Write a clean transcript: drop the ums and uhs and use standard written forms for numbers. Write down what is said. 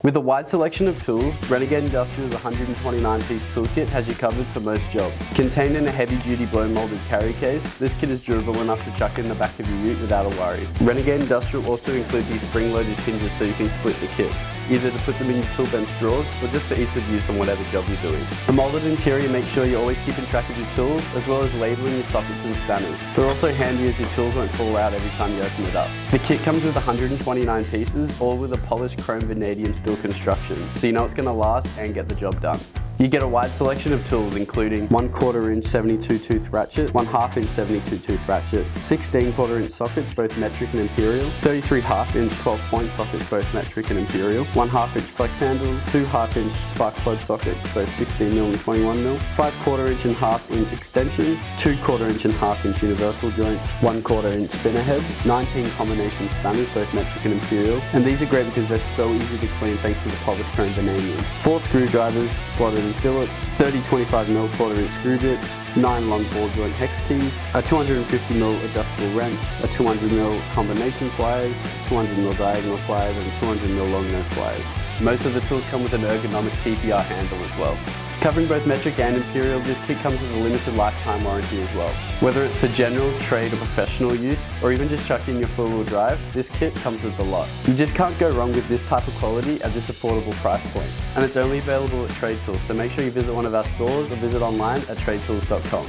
With a wide selection of tools, Renegade Industrial's 129-piece toolkit has you covered for most jobs. Contained in a heavy-duty blow-molded carry case, this kit is durable enough to chuck in the back of your ute without a worry. Renegade Industrial also include these spring-loaded hinges so you can split the kit, either to put them in your tool bench drawers or just for ease of use on whatever job you're doing. The molded interior makes sure you're always keeping track of your tools, as well as labeling your sockets and spanners. They're also handy as your tools won't fall out every time you open it up. The kit comes with 129 pieces, all with a polished chrome vanadium steel construction, so you know it's going to last and get the job done. You get a wide selection of tools including 1/4 inch 72 tooth ratchet, 1/2 inch 72 tooth ratchet, 16 1/4 inch sockets both metric and imperial, 33 1/2 inch 12 point sockets both metric and imperial, 1/2 inch flex handle, 2 1/2 inch spark plug sockets both 16mm and 21mm, 5/4 inch and 1/2 inch extensions, 2 1/4 inch and 1/2 inch universal joints, 1/4 inch spinner head, 19 combination spanners both metric and imperial, and these are great because they're so easy to clean thanks to the polished chrome vanadium, 4 screwdrivers slotted in Phillips, 30 25mm 1/4 inch screw bits, 9 long ball joint hex keys, a 250mm adjustable wrench, a 200mm combination pliers, 200mm diagonal pliers and 200mm long nose pliers. Most of the tools come with an ergonomic TPR handle as well. Covering both metric and imperial, this kit comes with a limited lifetime warranty as well. Whether it's for general, trade or professional use, or even just chuck in your four-wheel drive, this kit comes with a lot. You just can't go wrong with this type of quality at this affordable price point. And it's only available at Trade Tools, so make sure you visit one of our stores or visit online at tradetools.com.